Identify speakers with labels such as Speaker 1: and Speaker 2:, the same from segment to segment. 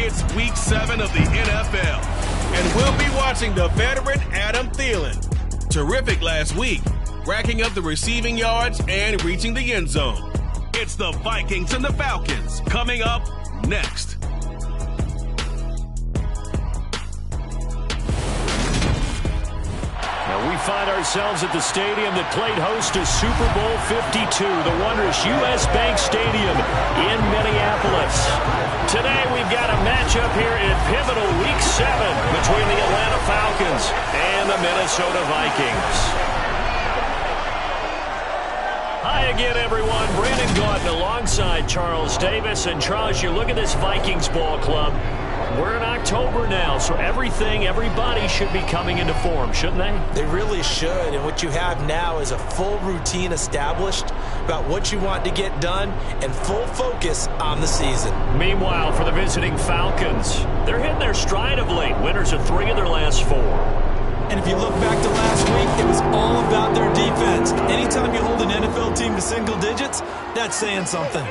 Speaker 1: It's Week 7 of the NFL, and we'll be watching the veteran Adam Thielen. Terrific last week, racking up the receiving yards and reaching the end zone. It's the Vikings and the Falcons coming up next.
Speaker 2: We find ourselves at the stadium that played host to Super Bowl 52, the wondrous U.S. Bank Stadium in Minneapolis. Today we've got a matchup here in pivotal Week 7 between the Atlanta Falcons and the Minnesota Vikings. Hi again, everyone. Brandon Gaudin alongside Charles Davis. And Charles, you look at this Vikings ball club. We're in October now, so everybody should be coming into form, shouldn't they?
Speaker 3: They really should, and what you have now is a full routine established about what you want to get done and full focus on the season.
Speaker 2: Meanwhile, for the visiting Falcons, they're hitting their stride of late. Winners of 3 of their last 4.
Speaker 4: And if you look back to last week, it was all about their defense. Anytime you hold an NFL team to single digits, that's saying something.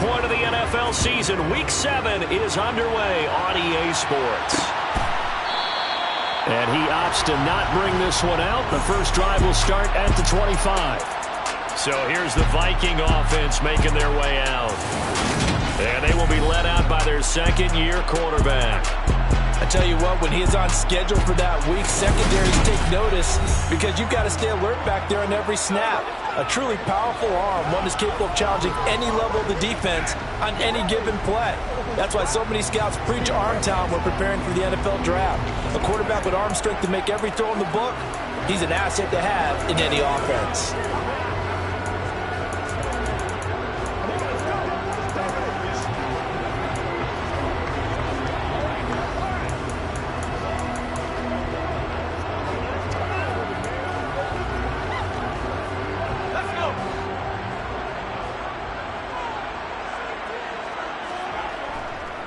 Speaker 2: Point of the NFL season. Week 7 is underway on EA Sports. And he opts to not bring this one out. The first drive will start at the 25. So here's the Viking offense making their way out. And they will be led out by their second-year quarterback.
Speaker 3: I tell you what, when he is on schedule for that week, secondaries take notice because you've got to stay alert back there on every snap. A truly powerful arm, one that's capable of challenging any level of the defense on any given play. That's why so many scouts preach arm talent when preparing for the NFL draft. A quarterback with arm strength to make every throw in the book, he's an asset to have in any offense.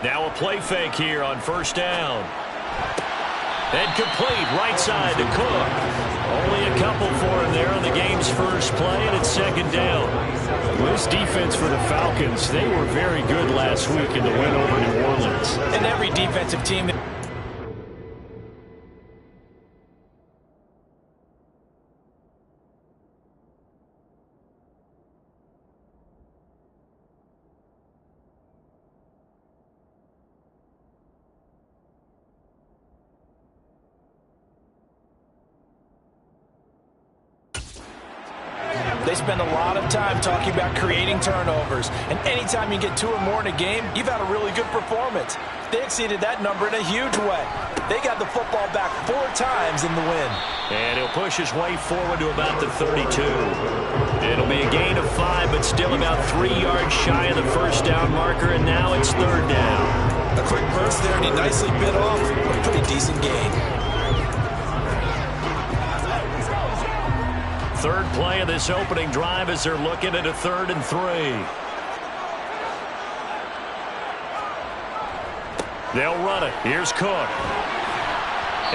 Speaker 2: Now a play fake here on first down. And complete right side to Cook. Only a couple for him there on the game's first play, and it's second down. This defense for the Falcons, they were very good last week in the win over New Orleans.
Speaker 3: And every defensive team... They spend a lot of time talking about creating turnovers. And anytime you get 2 or more in a game, you've had a really good performance. They exceeded that number in a huge way. They got the football back 4 times in the win.
Speaker 2: And he'll push his way forward to about the 32. It'll be a gain of 5, but still about 3 yards shy of the first down marker, and now it's third down.
Speaker 3: A quick burst there, and he nicely bit off a pretty decent gain.
Speaker 2: Third play of this opening drive as they're looking at a 3rd and 3. They'll run it. Here's Cook.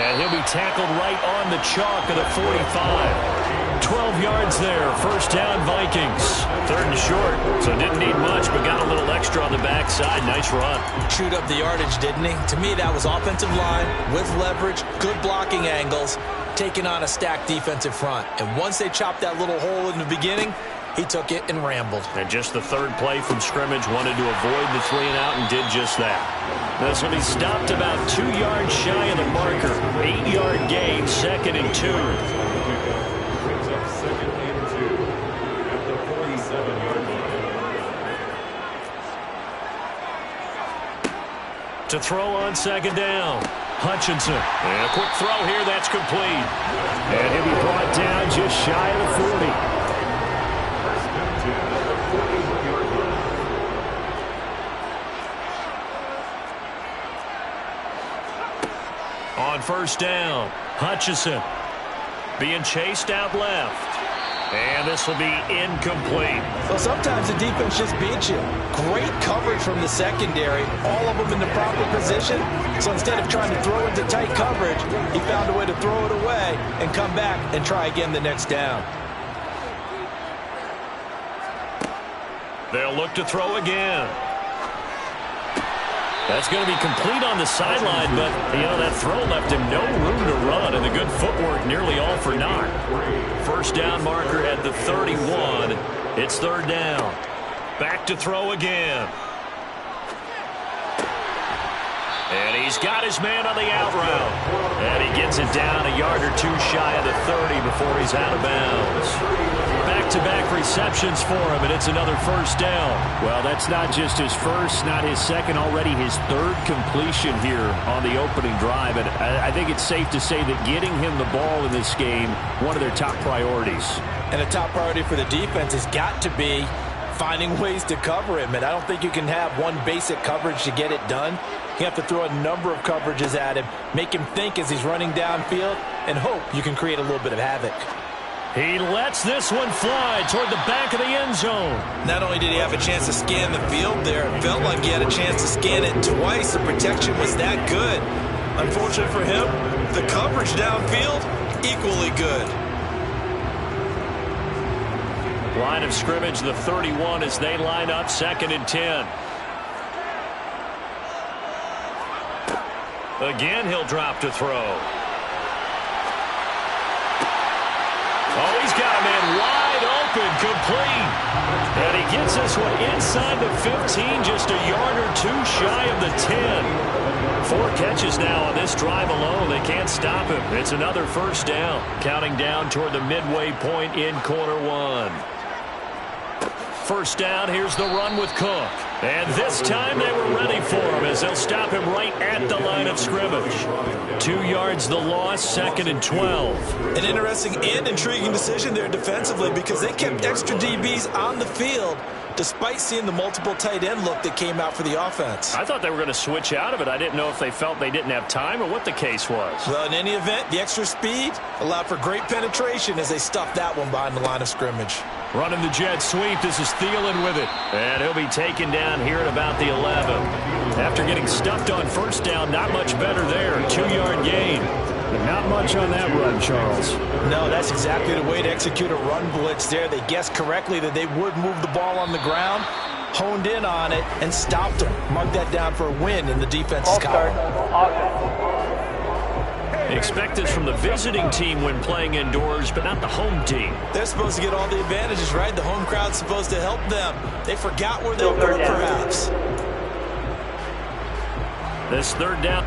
Speaker 2: And he'll be tackled right on the chalk of the 45. 12 yards there. First down, Vikings. 3rd and short. So didn't need much, but got a little extra on the backside. Nice run.
Speaker 3: Chewed up the yardage, didn't he? To me, that was offensive line with leverage, good blocking angles, taking on a stacked defensive front. And once they chopped that little hole in the beginning, he took it and rambled.
Speaker 2: And just the 3rd play from scrimmage, wanted to avoid the 3 and out and did just that. This will be stopped about 2 yards shy of the marker. 8-yard gain, 2nd and 2. To throw on second down. Hutchinson. And a quick throw here. That's complete. And he'll be brought down just shy of the 40. On first down, Hutchinson being chased out left. And this will be incomplete.
Speaker 3: Well, sometimes the defense just beats you. Great coverage from the secondary, all of them in the proper position. So instead of trying to throw into tight coverage, he found a way to throw it away and come back and try again the next down.
Speaker 2: They'll look to throw again. That's going to be complete on the sideline, but, that throw left him no room to run, and the good footwork nearly all for naught. First down marker at the 31. It's third down. Back to throw again. And he's got his man on the out route. And he gets it down a yard or two shy of the 30 before he's out of bounds. Back-to-back receptions for him, and it's another first down.
Speaker 5: Well, that's not just his first, not his second, already his third completion here on the opening drive. And I think it's safe to say that getting him the ball in this game, one of their top priorities.
Speaker 3: And a top priority for the defense has got to be finding ways to cover him. And I don't think you can have one basic coverage to get it done. You have to throw a number of coverages at him, make him think as he's running downfield, and hope you can create a little bit of havoc.
Speaker 2: He lets this one fly toward the back of the end zone.
Speaker 3: Not only did he have a chance to scan the field there, it felt like he had a chance to scan it twice. The protection was that good. Unfortunate for him, the coverage downfield, equally good.
Speaker 2: Line of scrimmage, the 31 as they line up, 2nd and 10. Again, he'll drop to throw. Oh, he's got a man wide open, complete. And he gets this one inside the 15, just a yard or two shy of the 10. 4 catches now on this drive alone. They can't stop him. It's another first down. Counting down toward the midway point in quarter one. First down, here's the run with Cook. And this time they were ready for him as they'll stop him right at the line of scrimmage. 2 yards the loss, 2nd and 12.
Speaker 3: An interesting and intriguing decision there defensively because they kept extra DBs on the field despite seeing the multiple tight end look that came out for the offense.
Speaker 2: I thought they were going to switch out of it. I didn't know if they felt they didn't have time or what the case was.
Speaker 3: Well, in any event, the extra speed allowed for great penetration as they stuffed that one behind the line of scrimmage.
Speaker 2: Running the jet sweep, this is Thielen with it. And he'll be taken down here at about the 11. After getting stuffed on first down, not much better there. 2-yard gain.
Speaker 5: But not much on that run, Charles.
Speaker 3: No, that's exactly the way to execute a run blitz there. They guessed correctly that they would move the ball on the ground, honed in on it, and stopped them. Mark that down for a win in the defense's column.
Speaker 2: Expect this from the visiting team when playing indoors, but not the home team.
Speaker 3: They're supposed to get all the advantages, right? The home crowd's supposed to help them. They forgot where they were, perhaps.
Speaker 2: This third down.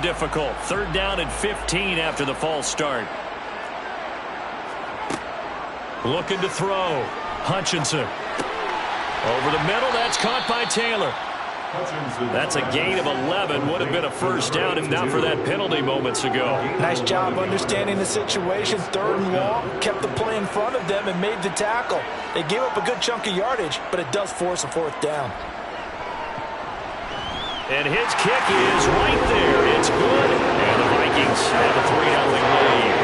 Speaker 2: Difficult. 3rd down and 15 after the false start. Looking to throw. Hutchinson. Over the middle. That's caught by Taylor. That's a gain of 11. Would have been a first down if not for that penalty moments ago.
Speaker 3: Nice job understanding the situation. 3rd and long. Kept the play in front of them and made the tackle. They gave up a good chunk of yardage, but it does force a 4th down.
Speaker 2: And his kick is right there. It's good. And the Vikings have a 3-0 lead.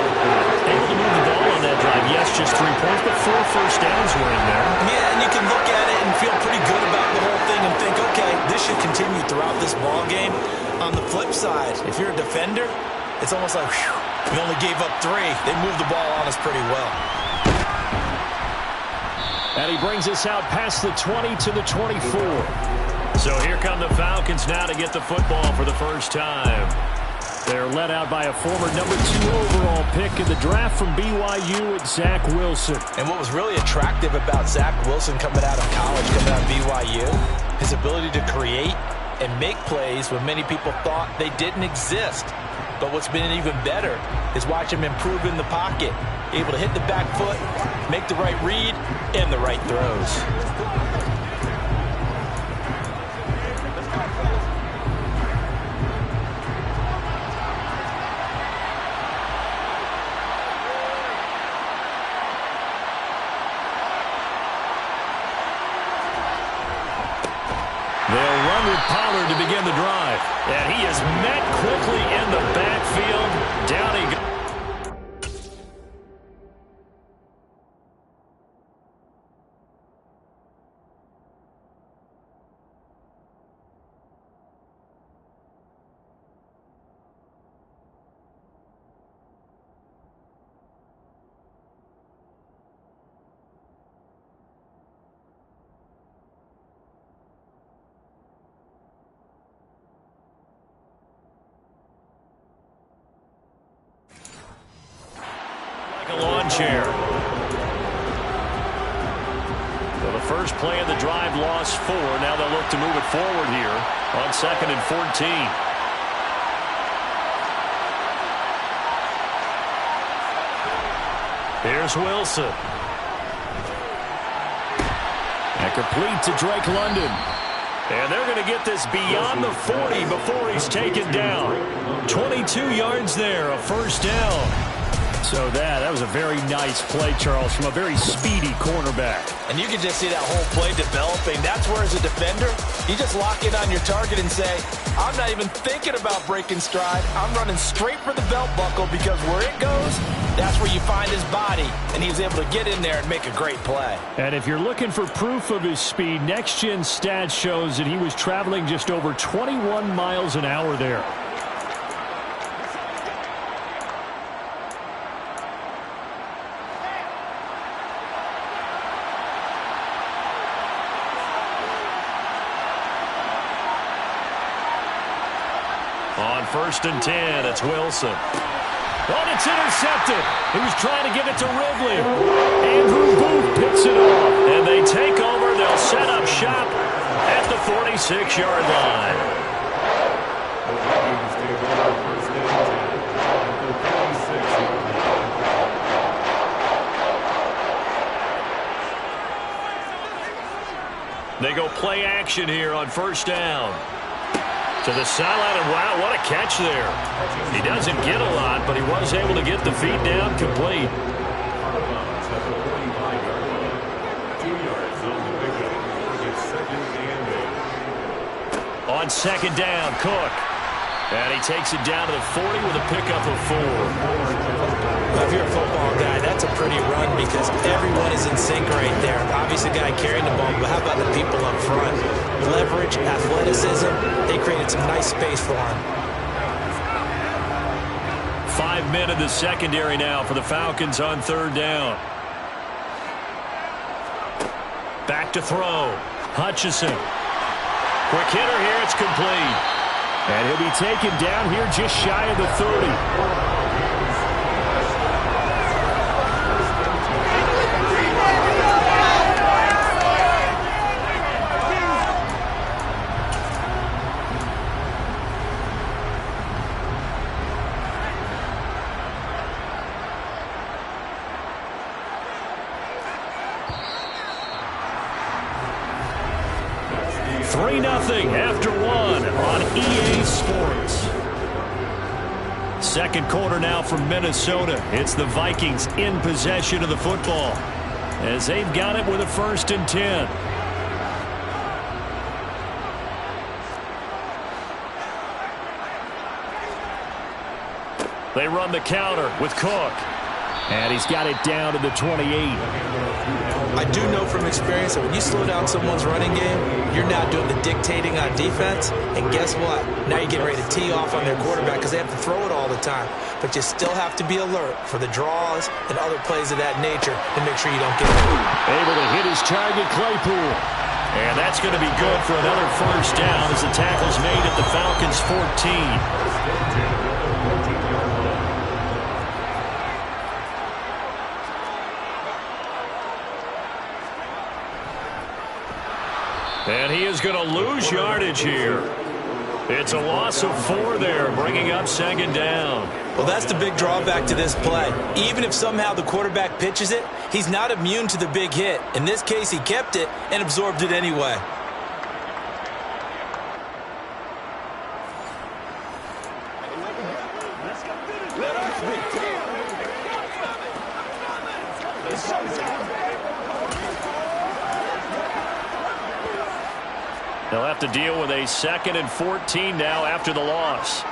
Speaker 2: Able to move the ball on that drive. Yes, just 3 points, but 4 first downs were in there.
Speaker 3: Yeah, and you can look at it and feel pretty good about the whole thing and think, okay, this should continue throughout this ball game. On the flip side, if you're a defender, it's almost like, whew, we only gave up 3. They moved the ball on us pretty well.
Speaker 2: And he brings us out past the 20 to the 24. So here come the Falcons now to get the football for the first time. They're led out by a former number 2 overall pick in the draft from BYU, at Zach Wilson.
Speaker 3: And what was really attractive about Zach Wilson coming out of college, coming out of BYU, his ability to create and make plays when many people thought they didn't exist. But what's been even better is watch him improve in the pocket, able to hit the back foot, make the right read, and the right throws.
Speaker 2: begin the drive. And he is met quickly in the backfield. Down he goes. A lawn chair. Well, the first play of the drive lost 4. Now they'll look to move it forward here on 2nd and 14. Here's Wilson. And complete to Drake London. And they're going to get this beyond the 40 before he's taken down. 22 yards there, a first down. So that was a very nice play, Charles, from a very speedy cornerback.
Speaker 3: And you can just see that whole play developing. That's where, as a defender, you just lock in on your target and say, I'm not even thinking about breaking stride. I'm running straight for the belt buckle, because where it goes, that's where you find his body. And he was able to get in there and make a great play.
Speaker 5: And if you're looking for proof of his speed, Next Gen Stats shows that he was traveling just over 21 miles an hour there.
Speaker 2: On 1st and 10, it's Wilson. Oh, it's intercepted. He was trying to give it to Ridley. Andrew Booth picks it off. And they take over. They'll set up shop at the 46-yard line. They go play action here on 1st down. To the sideline, and wow, what a catch there. He doesn't get a lot, but he was able to get the feet down complete. On 2nd down, Cook. And he takes it down to the 40 with a pickup of 4.
Speaker 3: Well, if you're a football guy, that's a pretty run, because everyone is in sync right there. Obviously, the guy carrying the ball, but how about the people up front? Leverage, athleticism, they created some nice space for him.
Speaker 2: 5 men in the secondary now for the Falcons on 3rd down. Back to throw. Hutchinson. Quick hitter here, it's complete.
Speaker 5: And he'll be taken down here just shy of the 30. After 1 on EA Sports. Second quarter now from Minnesota. It's the Vikings in possession of the football, as they've got it with a 1st and 10. They run the counter with Cook. And he's got it down to the 28.
Speaker 3: I do know from experience that when you slow down someone's running game, you're now doing the dictating on defense. And guess what? Now you're getting ready to tee off on their quarterback, because they have to throw it all the time. But you still have to be alert for the draws and other plays of that nature to make sure you don't get it.
Speaker 5: Able to hit his target, Claypool.
Speaker 2: And that's going to be good for another 1st down as the tackle's made at the Falcons' 14. And he is going to lose yardage here. It's a loss of 4 there, bringing up 2nd down.
Speaker 3: Well, that's the big drawback to this play. Even if somehow the quarterback pitches it, he's not immune to the big hit. In this case, he kept it and absorbed it anyway.
Speaker 2: They'll have to deal with a 2nd and 14 now after the loss.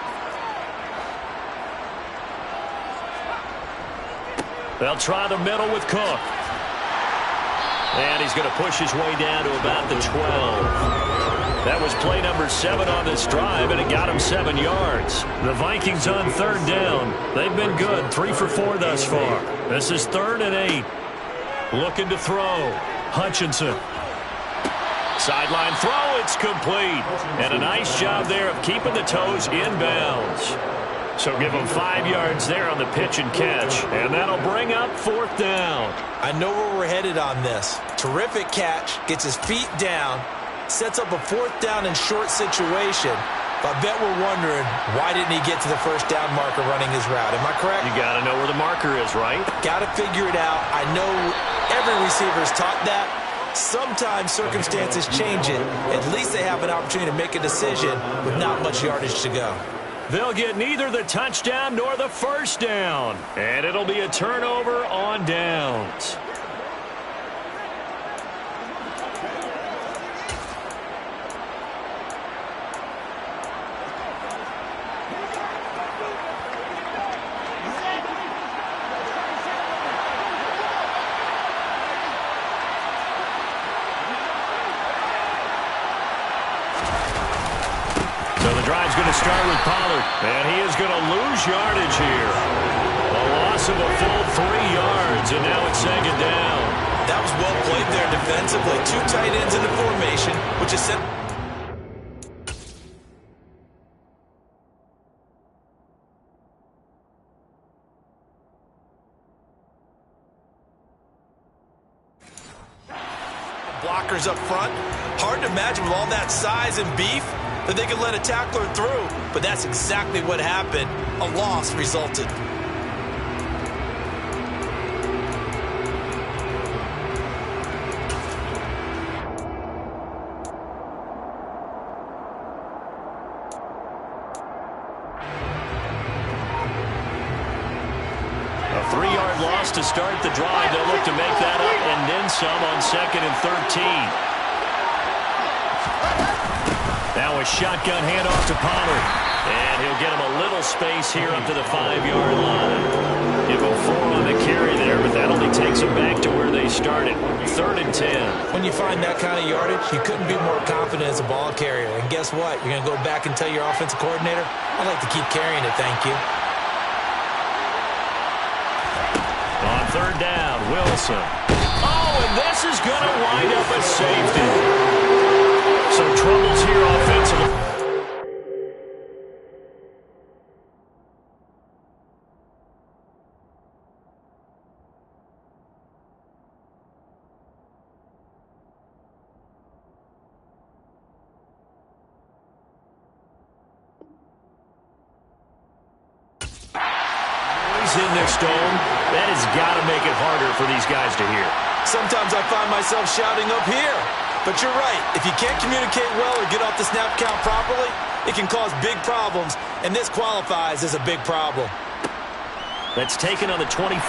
Speaker 2: They'll try the middle with Cook. And he's going to push his way down to about the 12. That was play number 7 on this drive, and it got him 7 yards. The Vikings on 3rd down. They've been good, 3 for 4 thus far. This is 3rd and 8. Looking to throw. Hutchinson. Sideline throw, it's complete. And a nice job there of keeping the toes inbounds. So give him 5 yards there on the pitch and catch. And that'll bring up 4th down.
Speaker 3: I know where we're headed on this. Terrific catch, gets his feet down, sets up a 4th down and short situation. But I bet we're wondering, why didn't he get to the 1st down marker running his route? Am I correct?
Speaker 2: You got to know where the marker is, right?
Speaker 3: Got to figure it out. I know every receiver is taught that. Sometimes circumstances change it. At least they have an opportunity to make a decision with not much yardage to go.
Speaker 2: They'll get neither the touchdown nor the 1st down. And it'll be a turnover on downs.
Speaker 5: Drive's going to start with Pollard, and he is going to lose yardage here. A loss of a full 3 yards, and now it's 2nd down.
Speaker 3: That was well played there defensively. 2 tight ends in the formation, which is set. Blockers up front. Hard to imagine with all that size and beef that they could let a tackler through, but that's exactly what happened. A loss resulted.
Speaker 2: A 3-yard loss to start the drive. They'll look to make that up and then some on 2nd and 13. Now a shotgun handoff to Pollard. And he'll get him a little space here up to the 5-yard line. Give him 4 on the carry there, but that only takes them back to where they started. 3rd and 10.
Speaker 3: When you find that kind of yardage, you couldn't be more confident as a ball carrier. And guess what? You're going to go back and tell your offensive coordinator, I'd like to keep carrying it, thank you.
Speaker 2: On 3rd down, Wilson. Oh, and this is going to wind up a safety. Some troubles here offensively. Noise in this dome. That has got to make it harder for these guys to hear.
Speaker 3: Sometimes I find myself shouting up here. But you're right. If you can't communicate well or get off the snap count properly, it can cause big problems, and this qualifies as a big problem.
Speaker 2: That's taken on the 25.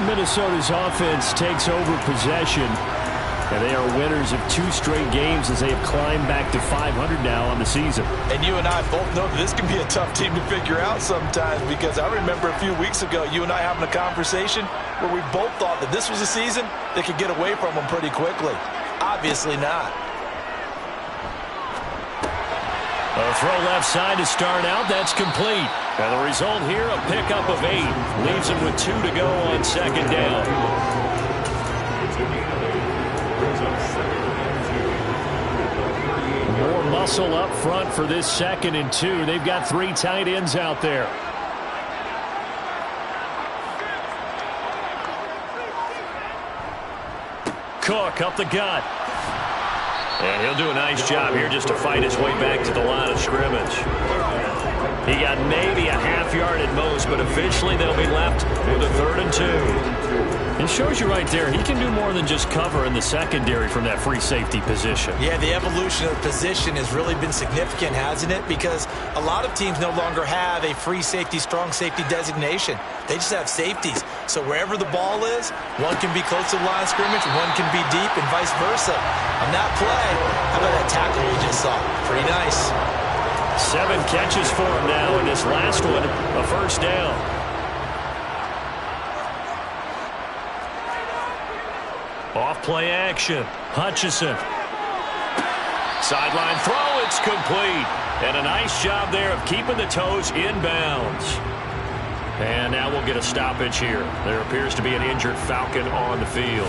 Speaker 5: Minnesota's offense takes over possession, and they are winners of 2 straight games as they have climbed back to 500 now on the season.
Speaker 3: And you and I both know that this can be a tough team to figure out sometimes, because I remember a few weeks ago you and I having a conversation where we both thought that this was a season that could get away from them pretty quickly. Obviously not.
Speaker 2: A throw left side to start out. That's complete. And the result here, a pickup of 8. Leaves him with 2 to go on 2nd down.
Speaker 5: More muscle up front for this 2nd and 2. They've got 3 tight ends out there.
Speaker 2: Cook up the gut. And he'll do a nice job here just to fight his way back to the line of scrimmage. He got maybe a half yard at most, but officially they'll be left with a 3rd and 2.
Speaker 5: It shows you right there, he can do more than just cover in the secondary from that free safety position.
Speaker 3: Yeah, the evolution of the position has really been significant, hasn't it? Because a lot of teams no longer have a free safety, strong safety designation. They just have safeties. So wherever the ball is, one can be close to the line of scrimmage, one can be deep, and vice versa. On that play, how about that tackle we just saw? Pretty nice.
Speaker 2: 7 catches for him now, and this last one, a first down. Off play action. Hutchinson. Sideline throw, it's complete. And a nice job there of keeping the toes inbounds. And now we'll get a stoppage here. There appears to be an injured Falcon on the field.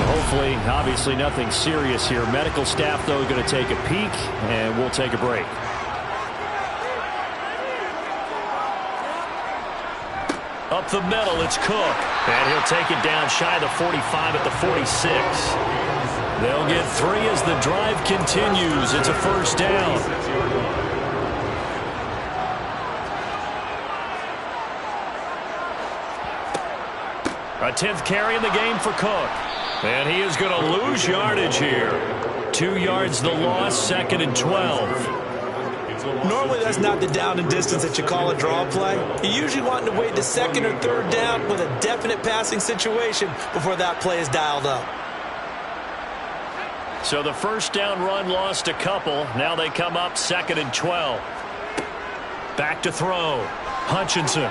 Speaker 5: Hopefully, obviously nothing serious here. Medical staff, though, going to take a peek, and we'll take a break.
Speaker 2: Up the middle, it's Cook. And he'll take it down shy of the 45 at the 46. They'll get 3 as the drive continues. It's a first down. A 10th carry in the game for Cook. And he is going to lose yardage here. 2 yards the loss, 2nd and 12.
Speaker 3: Normally that's not the down and distance that you call a draw play. You usually want to wait to 2nd or 3rd down with a definite passing situation before that play is dialed up.
Speaker 2: So the first down run lost a couple. Now they come up 2nd and 12. Back to throw. Hutchinson.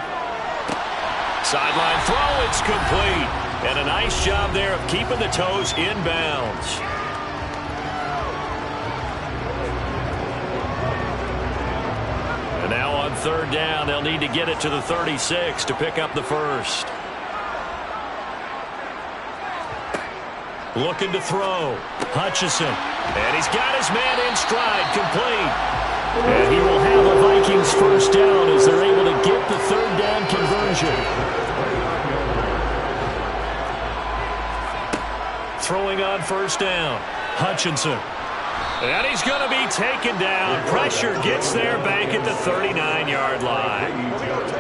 Speaker 2: Sideline throw, it's complete. And a nice job there of keeping the toes inbounds. And now on 3rd down, they'll need to get it to the 36 to pick up the first. Looking to throw. Hutchinson. And he's got his man in stride, complete. And he will have a Vikings first down as they're able to get the 3rd down conversion. Throwing on first down. Hutchinson. And he's going to be taken down. Pressure gets there back at the 39-yard line.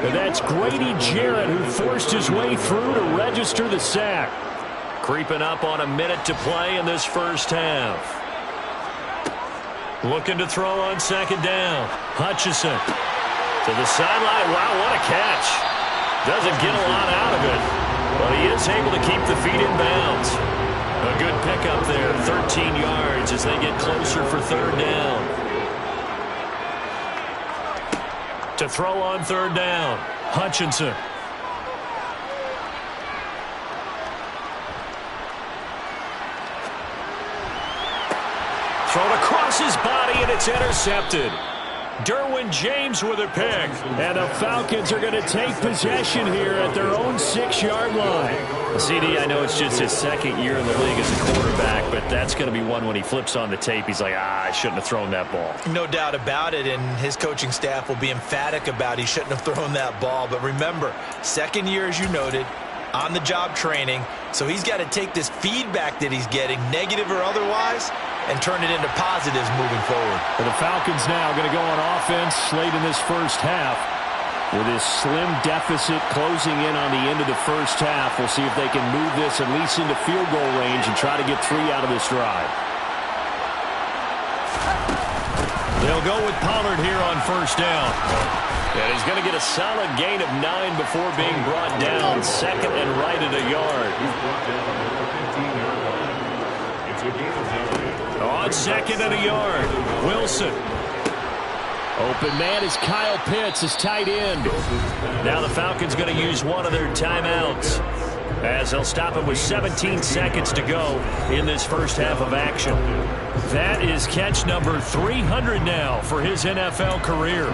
Speaker 5: And that's Grady Jarrett who forced his way through to register the sack.
Speaker 2: Creeping up on a minute to play in this first half. Looking to throw on 2nd down. Hutchinson to the sideline. Wow, what a catch. Doesn't get a lot out of it, but he is able to keep the feet in bounds. A good pickup there, 13 yards as they get closer for 3rd down. To throw on 3rd down, Hutchinson. Thrown across his body, and it's intercepted. Derwin James with a pick.
Speaker 5: And the Falcons are going to take possession here at their own 6-yard line.
Speaker 2: CD, I know it's just his 2nd year in the league as a quarterback, but that's going to be one when he flips on the tape. He's like, I shouldn't have thrown that ball.
Speaker 3: No doubt about it, and his coaching staff will be emphatic about he shouldn't have thrown that ball. But remember, 2nd year, as you noted, on-the-job training, so he's got to take this feedback that he's getting, negative or otherwise, and turn it into positives moving forward.
Speaker 5: And the Falcons now going to go on offense late in this first half with this slim deficit closing in on the end of the first half. We'll see if they can move this at least into field goal range and try to get 3 out of this drive.
Speaker 2: They'll go with Pollard here on first down. And he's going to get a solid gain of 9 before being brought down. 2nd and right at a yard. On 2nd and a yard, Wilson.
Speaker 5: Open man is Kyle Pitts, his tight end.
Speaker 2: Now the Falcons going to use one of their timeouts as they'll stop it with 17 seconds to go in this first half of action. That is catch number 300 now for his NFL career.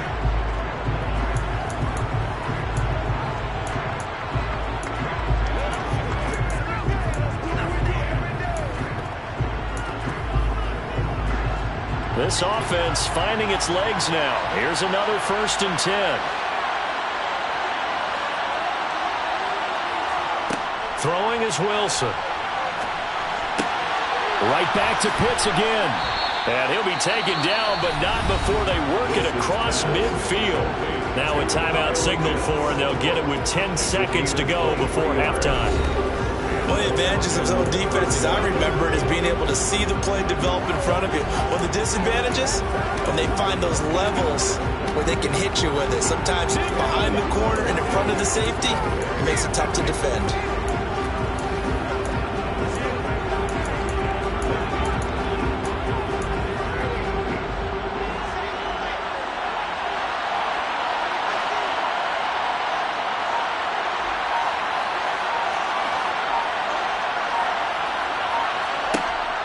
Speaker 2: This offense finding its legs now. Here's another 1st and 10. Throwing is Wilson.
Speaker 5: Right back to Pitts again.
Speaker 2: And he'll be taken down, but not before they work it across midfield. Now a timeout signaled for, and they'll get it with 10 seconds to go before halftime.
Speaker 3: One of the advantages of zone defense is I remember it as being able to see the play develop in front of you. One of the disadvantages, when they find those levels where they can hit you with it. Sometimes behind the corner and in front of the safety, it makes it tough to defend.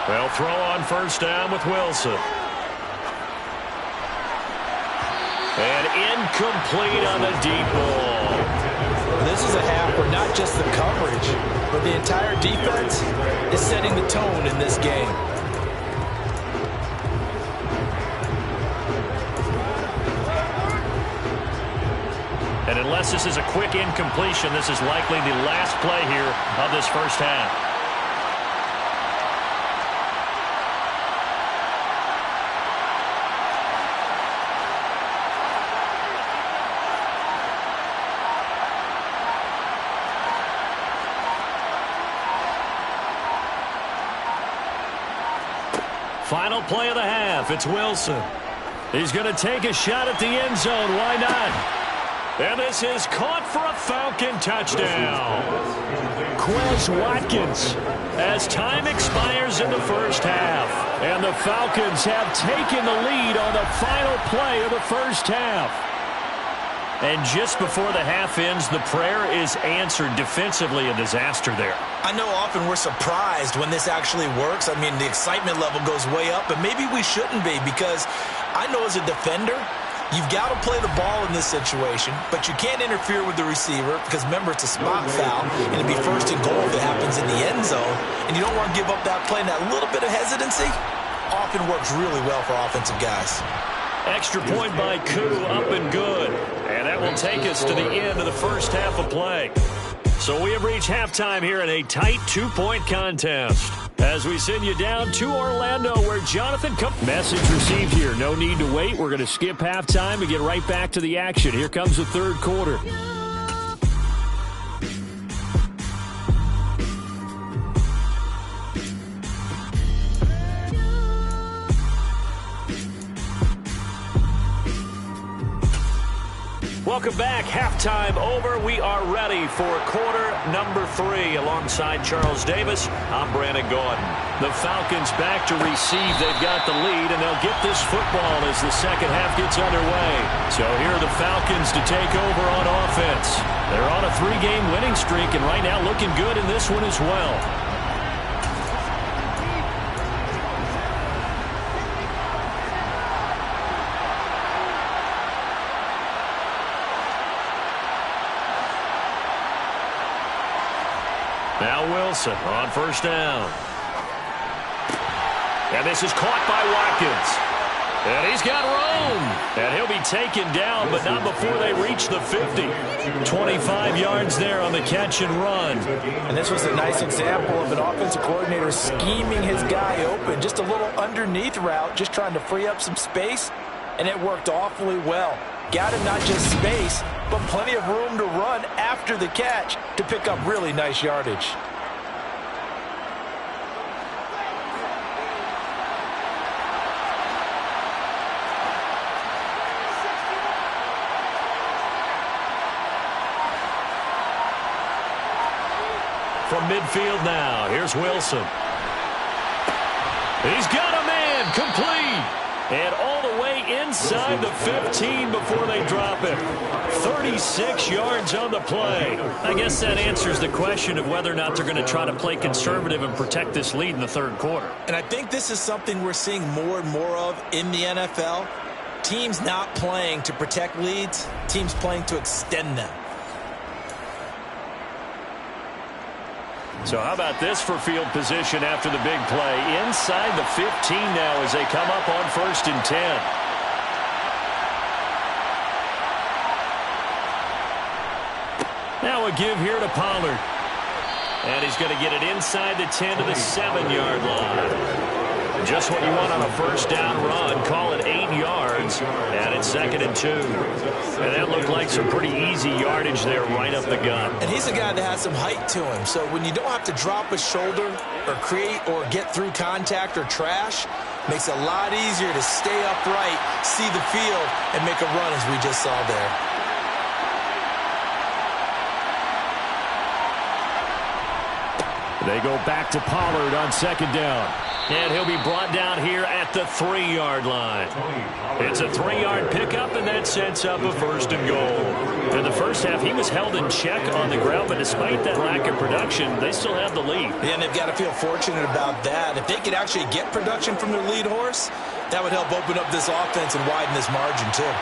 Speaker 2: They'll throw on first down with Wilson. And incomplete on the deep ball.
Speaker 3: This is a half where not just the coverage, but the entire defense is setting the tone in this game.
Speaker 2: And unless this is a quick incompletion, this is likely the last play here of this first half. Final play of the half. It's Wilson. He's going to take a shot at the end zone. Why not? And this is caught for a Falcon touchdown. Quez Watkins as time expires in the first half. And the Falcons have taken the lead on the final play of the first half. And just before the half ends, the prayer is answered. Defensively, a disaster there.
Speaker 3: I know often we're surprised when this actually works. I mean, the excitement level goes way up, but maybe we shouldn't be, because I know as a defender, you've got to play the ball in this situation, but you can't interfere with the receiver because, remember, it's a spot foul, and it'd be first and goal if it happens in the end zone, and you don't want to give up that play, and that little bit of hesitancy often works really well for offensive guys.
Speaker 2: Extra point by Koo, up and good. And that will take us to the end of the first half of play. So we have reached halftime here in a tight 2-point contest. As we send you down to Orlando, where Jonathan comes. Message received here. No need to wait. We're going to skip halftime and get right back to the action. Here comes the third quarter. Welcome back. Halftime over. We are ready for quarter number 3. Alongside Charles Davis, I'm Brandon Gordon. The Falcons back to receive. They've got the lead, and they'll get this football as the second half gets underway. So here are the Falcons to take over on offense. They're on a 3-game winning streak, and right now looking good in this one as well. Now Wilson on first down. And this is caught by Watkins. And he's got room. And he'll be taken down, but not before they reach the 50. 25 yards there on the catch and run.
Speaker 3: And this was a nice example of an offensive coordinator scheming his guy open. Just a little underneath route, just trying to free up some space. And it worked awfully well. Got him not just space, but plenty of room to run after the catch to pick up really nice yardage.
Speaker 2: From midfield now, here's Wilson. He's got a man, complete. And all the way inside the 15 before they drop it. 36 yards on the play. I guess that answers the question of whether or not they're going to try to play conservative and protect this lead in the third quarter.
Speaker 3: And I think this is something we're seeing more and more of in the NFL. Teams not playing to protect leads, teams playing to extend them.
Speaker 2: So how about this for field position after the big play? Inside the 15 now as they come up on 1st and 10. Now a give here to Pollard. And he's going to get it inside the 10 to the 7-yard line. Just what you want on a first down run. Call it 8 yards. And it's 2nd and 2. And that looked like some pretty easy yardage there right up the gut.
Speaker 3: And he's a guy that has some height to him. So when you don't have to drop a shoulder or create or get through contact or trash, Makes it a lot easier to stay upright, see the field, and make a run as we just saw there.
Speaker 2: They go back to Pollard on second down. And he'll be brought down here at the 3-yard line. It's a 3-yard pickup, and that sets up a first and goal. In the first half, he was held in check on the ground, but despite that lack of production, they still have the lead.
Speaker 3: Yeah, and they've got to feel fortunate about that. If they could actually get production from their lead horse, that would help open up this offense and widen this margin, too.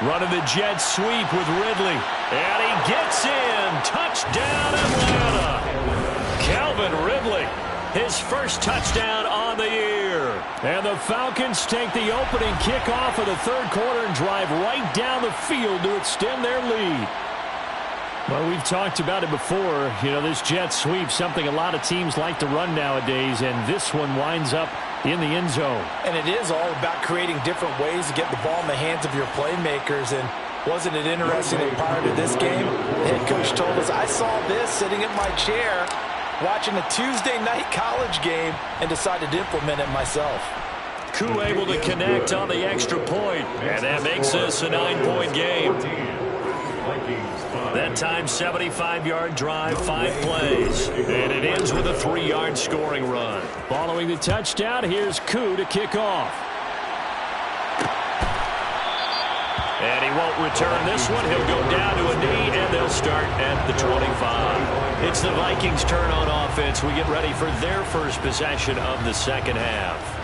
Speaker 2: Running the jet sweep with Ridley. And he gets in. Touchdown, Atlanta. Calvin Ridley, his first touchdown on the year. And the Falcons take the opening kickoff of the third quarter and drive right down the field to extend their lead. Well, we've talked about it before. You know, this jet sweep, something a lot of teams like to run nowadays, and this one winds up in the end zone.
Speaker 3: And it is all about creating different ways to get the ball in the hands of your playmakers. And wasn't it interesting that prior to this game, the head coach told us, I saw this sitting in my chair watching a Tuesday night college game and decided to implement it myself.
Speaker 2: Koo able to connect on the extra point, and that makes this a 9-point game. That time, 75-yard drive, 5 plays. And it ends with a 3-yard scoring run. Following the touchdown, here's Koo to kick off. And he won't return this one. He'll go down to a knee, and they'll start at the 25. It's the Vikings' turn on offense. We get ready for their first possession of the second half.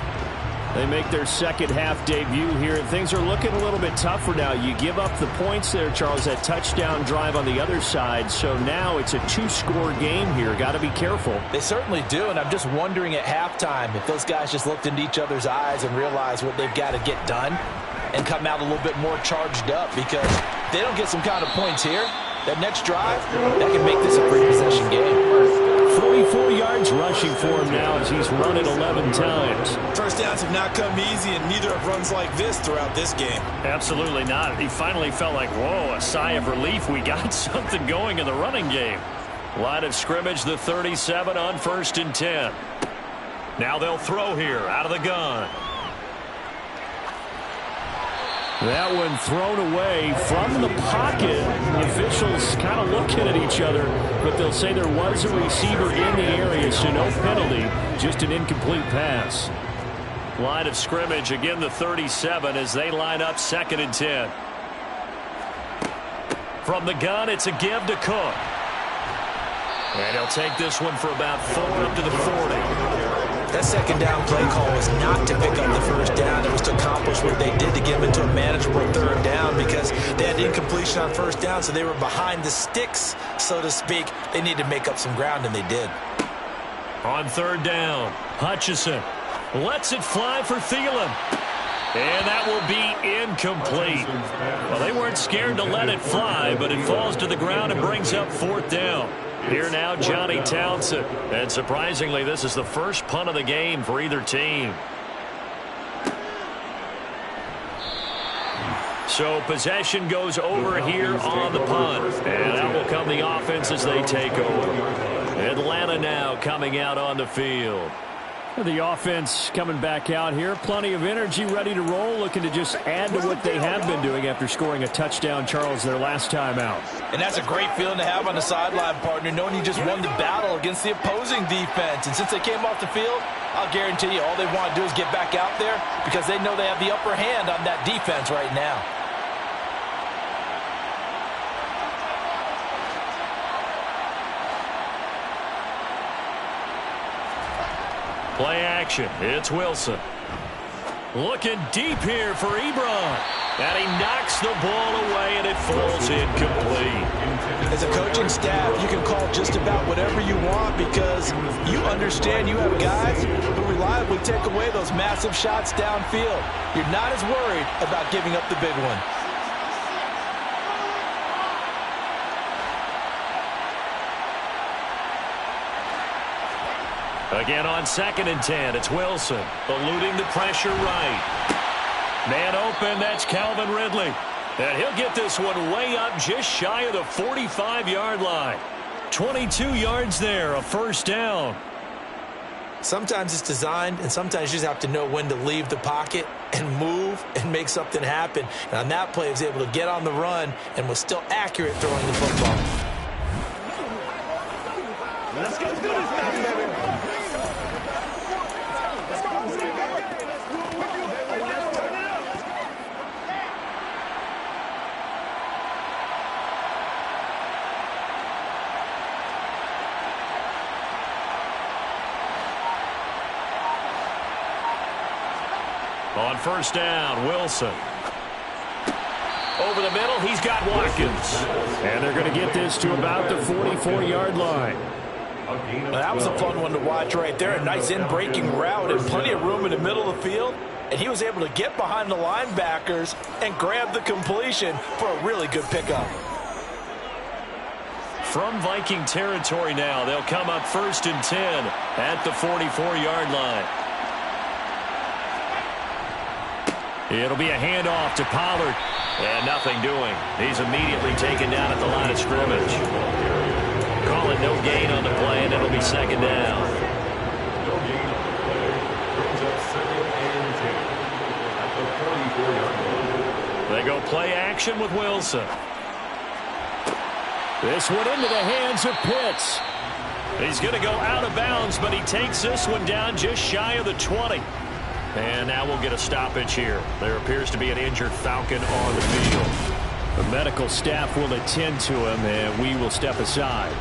Speaker 2: They make their second half debut here, and things are looking a little bit tougher now. You give up the points there, Charles, that touchdown drive on the other side. So now it's a 2-score game here. Got to be careful.
Speaker 3: They certainly do, and I'm just wondering at halftime if those guys just looked into each other's eyes and realized what they've got to get done and come out a little bit more charged up, because if they don't get some kind of points here, that next drive, that can make this a 3-possession game.
Speaker 2: 44 yards rushing for him now as he's run it 11 times.
Speaker 3: First downs have not come easy, and neither have runs like this throughout this game.
Speaker 2: Absolutely not. He finally felt like, whoa, a sigh of relief. We got something going in the running game. Line of scrimmage, the 37 on 1st and 10. Now they'll throw here out of the gun. That one thrown away from the pocket. The officials kind of looking at each other, but they'll say there was a receiver in the area, so no penalty, just an incomplete pass. Line of scrimmage, again the 37 as they line up 2nd and 10. From the gun, it's a give to Cook. And he'll take this one for about 4 up to the 40.
Speaker 3: That second down play call was not to pick up the first down. It was to accomplish what they did to get them into a manageable 3rd down, because they had incompletion on 1st down, so they were behind the sticks, so to speak. They needed to make up some ground, and they did.
Speaker 2: On 3rd down, Hutchinson lets it fly for Thielen. And that will be incomplete. Well, they weren't scared to let it fly, but it falls to the ground and brings up 4th down. Here now, Johnny Townsend. And surprisingly, this is the first punt of the game for either team. So possession goes over here on the punt. And that will come the offense as they take over. Atlanta now coming out on the field. The offense coming back out here. Plenty of energy, ready to roll, looking to just add to what they have been doing after scoring a touchdown, Charles, their last time out.
Speaker 3: And that's a great feeling to have on the sideline, partner, knowing you just won the battle against the opposing defense. And since they came off the field, I'll guarantee you all they want to do is get back out there, because they know they have the upper hand on that defense right now.
Speaker 2: Play action. It's Wilson. Looking deep here for Ebron. And he knocks the ball away, and it falls incomplete.
Speaker 3: As a coaching staff, you can call just about whatever you want, because you understand you have guys who reliably take away those massive shots downfield. You're not as worried about giving up the big one.
Speaker 2: Again on 2nd and 10, it's Wilson, eluding the pressure right. Man open, that's Calvin Ridley. And he'll get this one way up just shy of the 45-yard line. 22 yards there, a first down.
Speaker 3: Sometimes it's designed, and sometimes you just have to know when to leave the pocket and move and make something happen. And on that play, he was able to get on the run and was still accurate throwing the football.
Speaker 6: Let's go do this now, baby.
Speaker 2: On first down, Wilson. Over the middle, he's got Watkins.
Speaker 5: And they're going to get this to about the 44-yard line.
Speaker 3: Well, that was a fun one to watch right there. A nice in-breaking route and plenty of room in the middle of the field. And he was able to get behind the linebackers and grab the completion for a really good pickup.
Speaker 2: From Viking territory now, they'll come up 1st and 10 at the 44-yard line. It'll be a handoff to Pollard. And nothing doing. He's immediately taken down at the line of scrimmage. Call it no gain on the play, and it'll be 2nd down. They go play action with Wilson.
Speaker 5: This one into the hands of Pitts.
Speaker 2: He's going to go out of bounds, but he takes this one down just shy of the 20. And now we'll get a stoppage here. There appears to be an injured Falcon on the field.
Speaker 5: The medical staff will attend to him, and we will step aside.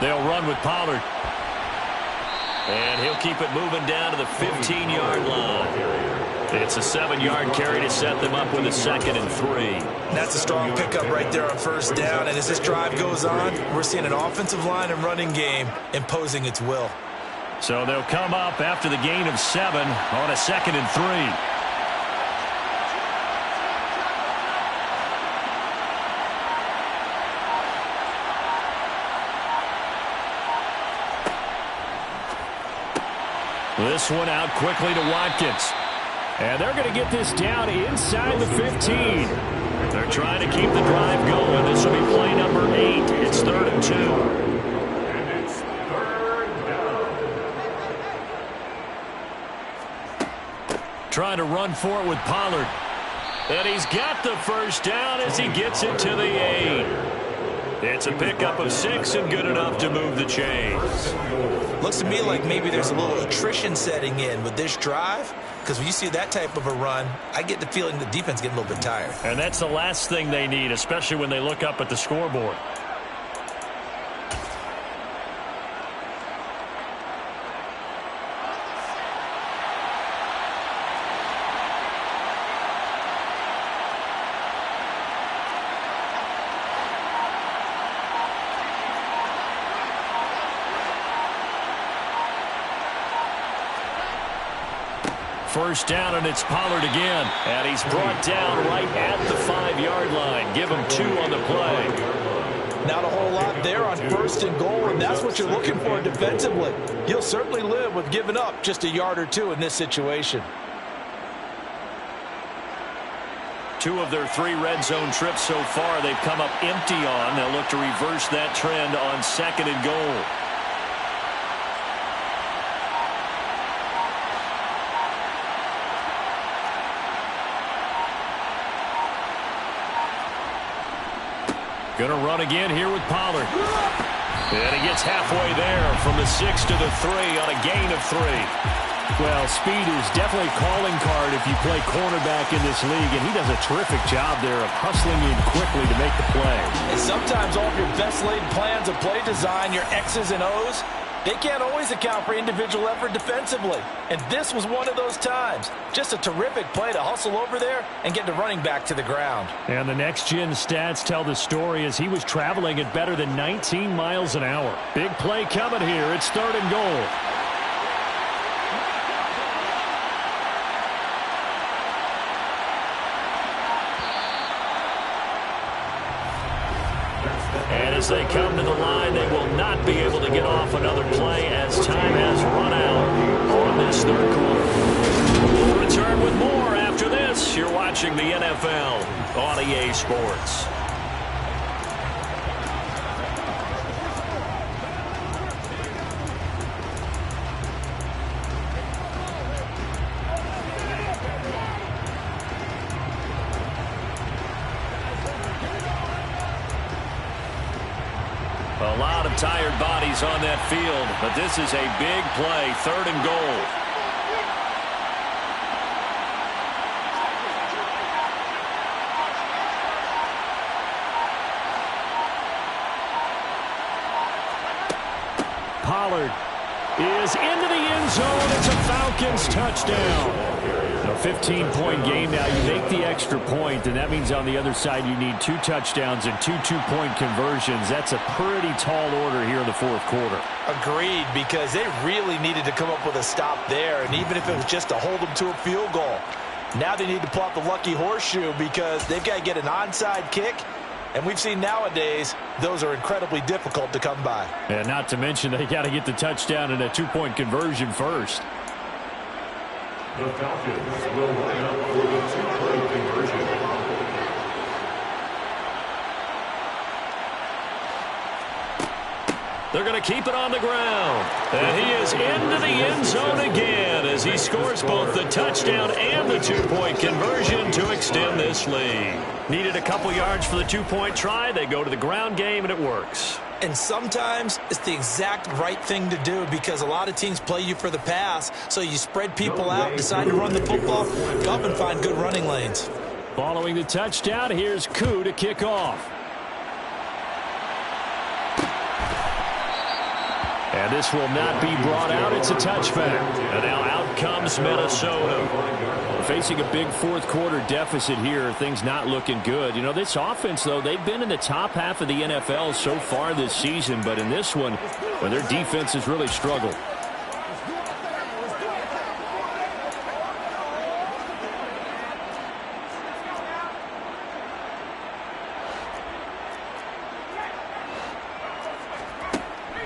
Speaker 2: They'll run with Pollard. And he'll keep it moving down to the 15-yard line. It's a 7-yard carry to set them up with a 2nd and 3.
Speaker 3: That's a strong pickup right there on first down. And as this drive goes on, we're seeing an offensive line and running game imposing its will.
Speaker 2: So they'll come up after the gain of 7 on a 2nd and 3. This one out quickly to Watkins.
Speaker 5: And they're going to get this down inside the 15.
Speaker 2: They're trying to keep the drive going. This will be play number 8. It's 3rd and 2.
Speaker 6: And it's 3rd down.
Speaker 2: Trying to run for it with Pollard. And he's got the first down as he gets it to the 8. It's a pickup of 6 and good enough to move the chains.
Speaker 3: Looks to me like maybe there's a little attrition setting in with this drive, because when you see that type of a run, I get the feeling the defense getting a little bit tired.
Speaker 2: And that's the last thing they need, especially when they look up at the scoreboard. first down, and it's Pollard again. And he's brought down right at the 5-yard line. Give him 2 on the play.
Speaker 3: Not a whole lot there on first and goal, and that's what you're looking for defensively. You'll certainly live with giving up just a yard or 2 in this situation.
Speaker 2: 2 of their 3 red zone trips so far they've come up empty on. They'll look to reverse that trend on 2nd and goal. Gonna run again here with Pollard. And he gets halfway there from the 6 to the 3 on a gain of 3.
Speaker 5: Well, speed is definitely a calling card if you play cornerback in this league, and he does a terrific job there of hustling in quickly to make the play.
Speaker 3: And sometimes all of your best laid plans of play design, your X's and O's, they can't always account for individual effort defensively. And this was one of those times. Just a terrific play to hustle over there and get the running back to the ground.
Speaker 5: And the next-gen stats tell the story as he was traveling at better than 19 miles an hour. Big play coming here. It's 3rd and goal.
Speaker 2: And as they come to the line, they will not be able to get off another play as time has run out on this 3rd quarter. We'll return with more after this. You're watching the NFL on EA Sports. A lot of tired bodies on that field, but this is a big play, 3rd and goal.
Speaker 5: Pollard is into the end zone. It's a Falcons touchdown. A 15-point game now. You make the extra point, and that means on the other side you need 2 touchdowns and 2 two-point conversions. That's a pretty tall order here in the 4th quarter.
Speaker 3: Agreed, because they really needed to come up with a stop there, and even if it was just to hold them to a field goal. Now they need to pull out the lucky horseshoe because they've got to get an onside kick, and we've seen nowadays those are incredibly difficult to come by.
Speaker 5: And not to mention they got to get the touchdown and a 2-point conversion first.
Speaker 6: The Falcons will line up for the 2-point conversion.
Speaker 2: They're going to keep it on the ground. And he is into the end zone again as he scores both the touchdown and the 2-point conversion to extend this lead. Needed a couple yards for the 2-point try. They go to the ground game, and it works.
Speaker 3: And sometimes it's the exact right thing to do because a lot of teams play you for the pass, so you spread people out, decide to run the football, you often find good running lanes.
Speaker 5: Following the touchdown, here's Koo to kick off. And this will not be brought out. It's a touchback.
Speaker 2: And now out comes Minnesota.
Speaker 5: Facing a big 4th quarter deficit here. Things not looking good. You know, this offense, though, they've been in the top half of the NFL so far this season. But in this one, well, their defense has really struggled.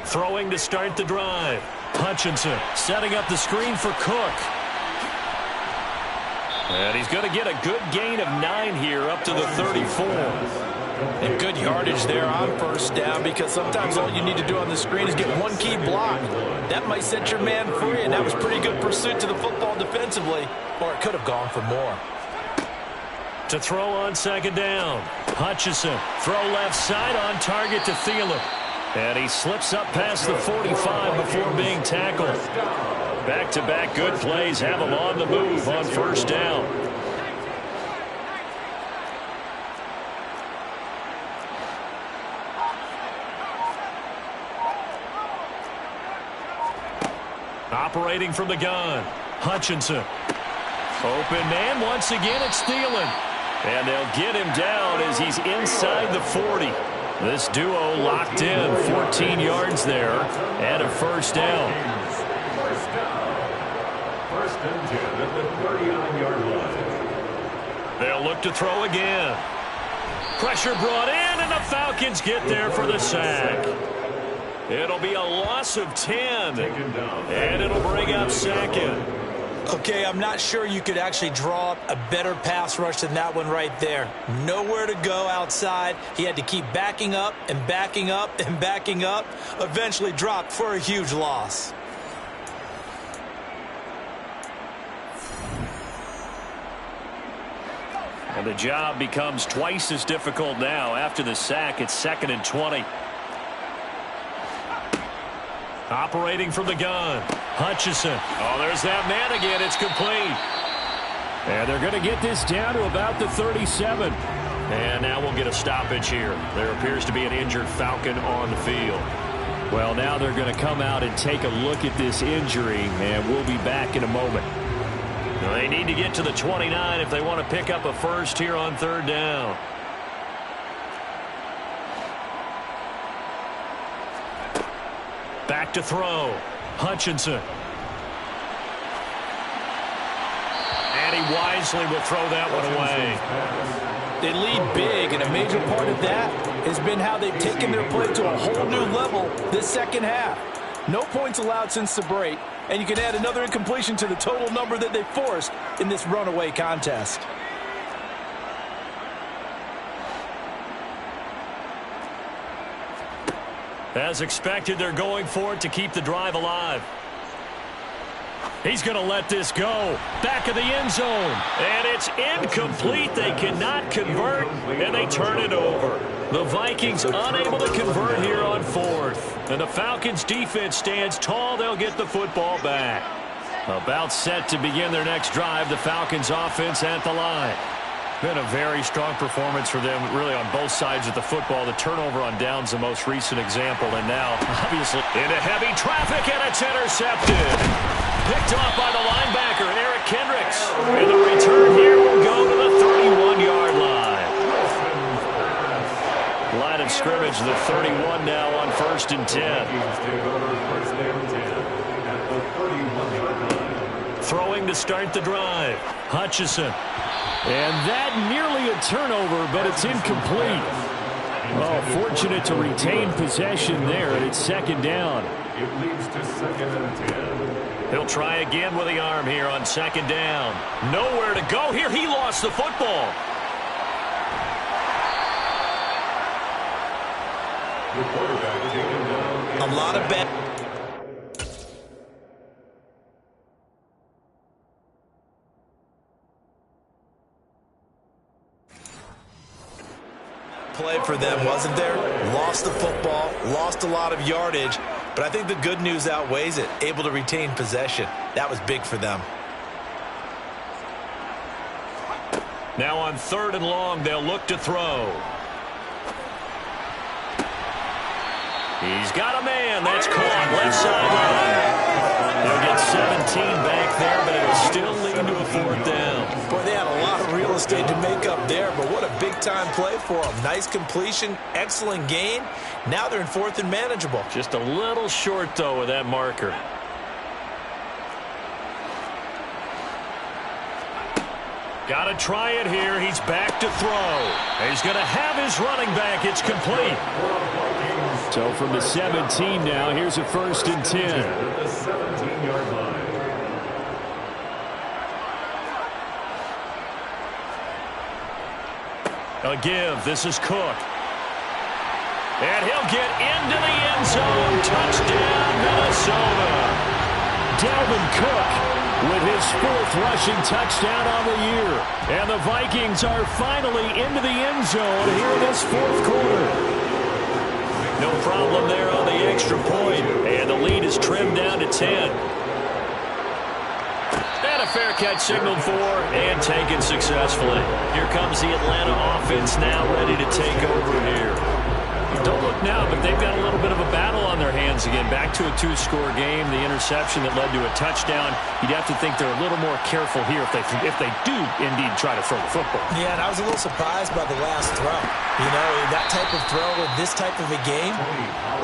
Speaker 2: Throwing to start the drive. Hutchinson setting up the screen for Cook. And he's going to get a good gain of 9 here up to the 34.
Speaker 3: And good yardage there on first down because sometimes all you need to do on the screen is get one key block. That might set your man free, and that was pretty good pursuit to the football defensively, or it could have gone for more.
Speaker 2: To throw on 2nd down. Hutchinson, throw left side on target to Thielen. And he slips up past the 45 before being tackled. Back-to-back good plays have him on the move on first down. Operating from the gun. Hutchinson. Open man once again. It's Thielen. And they'll get him down as he's inside the 40. This duo locked in 14 yards there and a first down.
Speaker 6: First and 10 at the 39-yard line.
Speaker 2: They'll look to throw again. Pressure brought in, and the Falcons get there for the sack. It'll be a loss of 10, and it'll bring up second.
Speaker 3: Okay, I'm not sure you could actually draw up a better pass rush than that one right there. Nowhere to go outside. He had to keep backing up and backing up and backing up. Eventually dropped for a huge loss.
Speaker 2: And the job becomes twice as difficult now. After the sack, it's 2nd and 20. Operating from the gun, Hutchinson. Oh, there's that man again. It's complete.
Speaker 5: And they're going to get this down to about the 37.
Speaker 2: And now we'll get a stoppage here. There appears to be an injured Falcon on the field.
Speaker 5: Well, now they're going to come out and take a look at this injury, and we'll be back in a moment.
Speaker 2: Well, they need to get to the 29 if they want to pick up a first here on 3rd down. Back to throw. Hutchinson. And he wisely will throw that one away.
Speaker 3: They lead big, and a major part of that has been how they've taken their play to a whole new level this second half. No points allowed since the break, and you can add another incompletion to the total number that they forced in this runaway contest.
Speaker 2: As expected, they're going for it to keep the drive alive. He's going to let this go. Back of the end zone. And it's incomplete. They cannot convert, and they turn it over. The Vikings unable to convert here on 4th. And the Falcons' defense stands tall. They'll get the football back. About set to begin their next drive. The Falcons' offense at the line. Been a very strong performance for them, really, on both sides of the football. The turnover on downs, the most recent example, and now, obviously, into heavy traffic, and it's intercepted. Picked off by the linebacker, Eric Kendricks. And the return here will go to the 31-yard line. Line of scrimmage, the 31 now on 1st and 10. Throwing to start the drive. Hutchinson.
Speaker 5: And that nearly a turnover, but it's incomplete. Oh, fortunate to retain possession there, and it's 2nd down.
Speaker 6: It leads to 2nd and 10.
Speaker 2: He'll try again with the arm here on 2nd down. Nowhere to go here. He lost the football.
Speaker 6: The quarterback taken down.
Speaker 3: A lot of bad. Play for them, wasn't there? Lost the football, lost a lot of yardage, but I think the good news outweighs it. Able to retain possession. That was big for them.
Speaker 2: Now on 3rd and long, they'll look to throw. He's got a man. That's caught left sideline. They'll get 17 back there, but it'll still lead to a 4th down.
Speaker 3: Boy, they had a lot of real estate to make up there, but what a big-time play for them. Nice completion, excellent gain. Now they're in 4th and manageable.
Speaker 2: Just a little short, though, with that marker. Got to try it here. He's back to throw. He's going to have his running back. It's complete.
Speaker 5: So from the 17 now, here's a 1st and 10.
Speaker 6: The 17-yard line.
Speaker 2: A give. This is Cook. And he'll get into the end zone. Touchdown, Minnesota.
Speaker 5: Dalvin Cook with his 4th rushing touchdown on the year. And the Vikings are finally into the end zone here in this 4th quarter.
Speaker 2: No problem there on the extra point. And the lead is trimmed down to 10. And a fair catch signaled for and taken successfully. Here comes the Atlanta offense now ready to take over here. Don't look now, but they've got a little bit of a battle on their hands again. Back to a 2-score game. The interception that led to a touchdown. You'd have to think they're a little more careful here if they do indeed try to throw the football.
Speaker 3: Yeah, and I was a little surprised by the last throw. You know, that type of throw with this type of a game,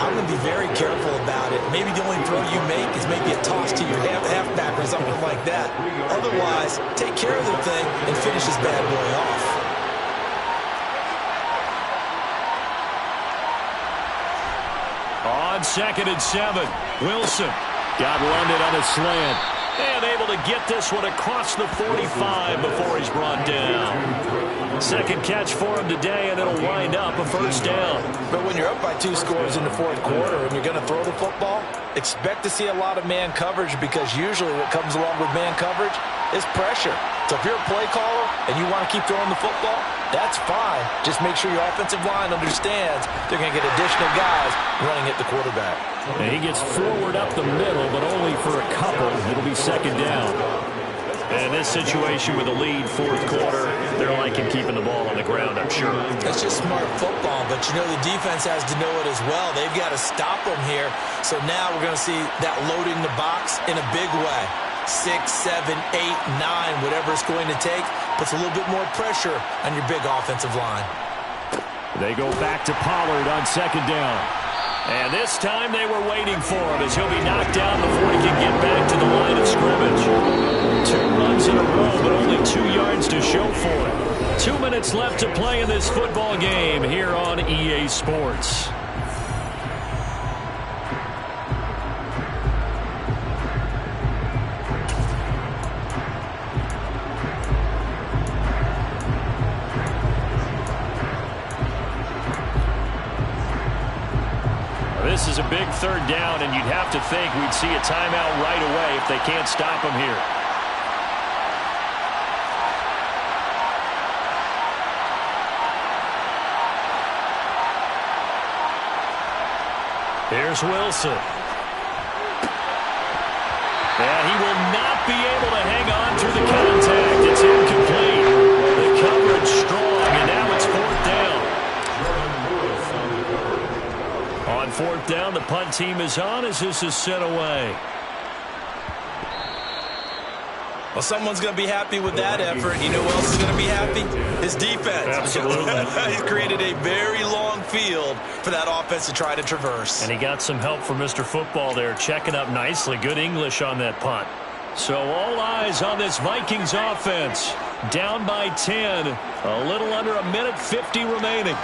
Speaker 3: I'm going to be very careful about it. Maybe the only throw you make is maybe a toss to your halfback or something like that. Otherwise, take care of the thing and finish this bad boy off.
Speaker 2: On 2nd and 7, Wilson got London on a slant. And able to get this one across the 45 before he's brought down. Second catch for him today, and it'll wind up a first down.
Speaker 3: But when you're up by 2 scores in the 4th quarter and you're going to throw the football, expect to see a lot of man coverage, because usually what comes along with man coverage is pressure. So if you're a play caller and you want to keep throwing the football, that's fine. Just make sure your offensive line understands they're going to get additional guys running at the quarterback.
Speaker 2: And he gets forward up the middle, but only for a couple. It'll be second down. And this situation with a lead, 4th quarter, they're liking keeping the ball on the ground, I'm sure.
Speaker 3: That's just smart football, but you know the defense has to know it as well. They've got to stop them here. So now we're going to see that loading the box in a big way. 6, 7, 8, 9, whatever it's going to take, puts a little bit more pressure on your big offensive line.
Speaker 2: They go back to Pollard on 2nd down. And this time they were waiting for him, as he'll be knocked down before he can get back to the line of scrimmage. 2 runs in a row, but only 2 yards to show for it. 2 minutes left to play in this football game here on EA Sports. This is a big 3rd down, and you'd have to think we'd see a timeout right away if they can't stop him here. Here's Wilson. And he will not be able to hang on through the contact. It's incomplete. The coverage strong, and now it's 4th down. On 4th down, the punt team is on as this is sent away.
Speaker 3: Well, someone's going to be happy with that effort. You know who else is going to be happy? His defense.
Speaker 2: Absolutely.
Speaker 3: He's created a very long field for that offense to try to traverse.
Speaker 2: And he got some help from Mr. Football there, checking up nicely. Good English on that punt. So all eyes on this Vikings offense. Down by 10. A little under a minute 50 remaining.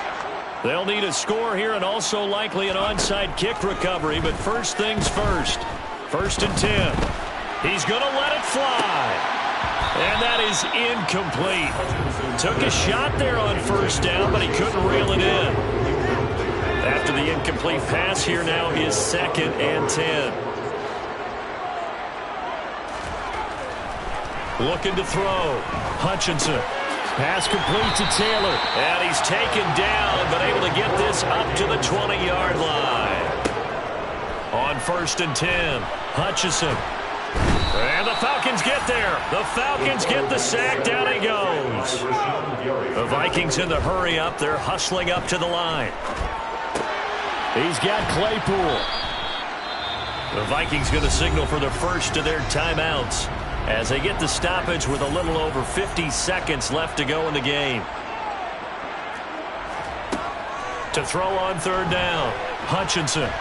Speaker 2: They'll need a score here and also likely an onside kick recovery. But first things first. 1st and 10. He's going to let it fly. And that is incomplete. Took a shot there on 1st down, but he couldn't reel it in. After the incomplete pass, here now is 2nd and 10. Looking to throw. Hutchinson. Pass complete to Taylor. And he's taken down, but able to get this up to the 20-yard line. On 1st and 10, Hutchinson. And the Falcons get there. The Falcons get the sack. Down he goes. The Vikings in the hurry up. They're hustling up to the line. He's got Claypool. The Vikings going to signal for the first of their timeouts as they get the stoppage with a little over 50 seconds left to go in the game. To throw on 3rd down, Hutchinson.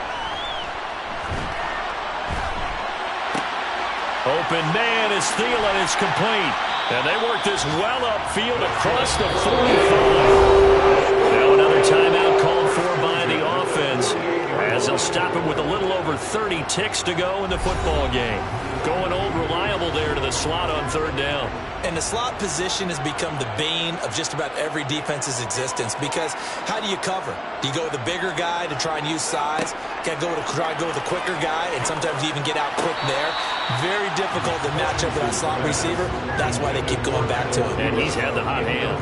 Speaker 2: Open man is Thielen. It's complete. And they work this well upfield across the 45. Now another timeout called for by the offense as they'll stop him with a little over 30 ticks to go in the football game. Going old reliable there to the slot on 3rd down.
Speaker 3: And the slot position has become the bane of just about every defense's existence, because how do you cover? Do you go with the bigger guy to try and use size? Got to try to go with the quicker guy, and sometimes you even get out quick there. Very difficult to match up with that slot receiver. That's why they keep going back to him.
Speaker 2: And he's had the hot hand.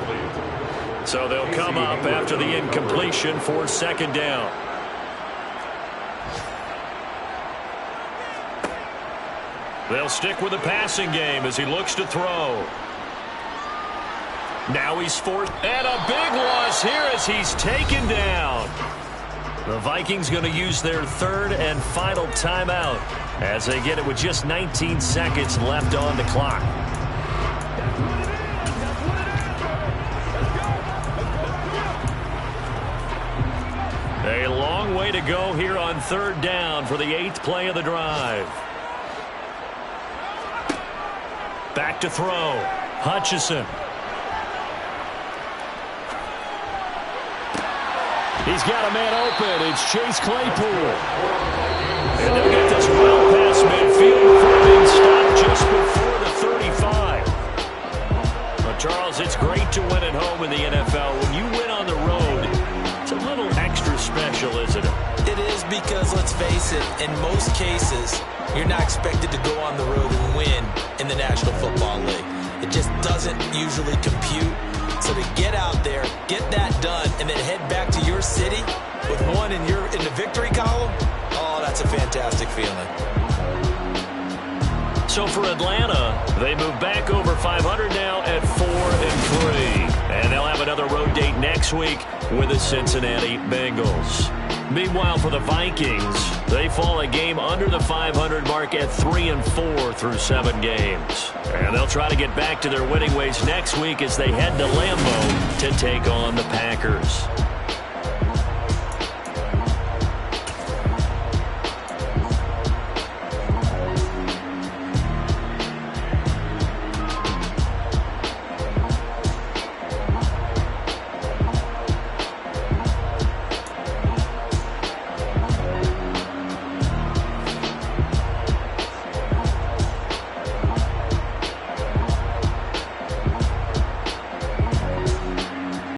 Speaker 2: So they'll come up after the incompletion for 2nd down. They'll stick with the passing game as he looks to throw. Now he's forced, and a big loss here as he's taken down. The Vikings going to use their third and final timeout as they get it with just 19 seconds left on the clock. A long way to go here on third down for the 8th play of the drive. Back to throw. Hutchison. He's got a man open. It's Chase Claypool. And they'll get this well past midfield before being stopped just before the 35. But Charles, it's great to win at home in the NFL. When you win on the road, it's a little extra special, isn't it?
Speaker 3: It is, because let's face it, in most cases, you're not expected to go on the road and win in the National Football League. It just doesn't usually compute. So to get out there, get that done, and then head back to your city with one in the victory column, oh, that's a fantastic feeling.
Speaker 2: So for Atlanta, they move back over 500 now at 4-3. And they'll have another road date next week with the Cincinnati Bengals. Meanwhile, for the Vikings, they fall a game under the 500 mark at 3-4 through 7 games. And they'll try to get back to their winning ways next week as they head to Lambeau to take on the Packers.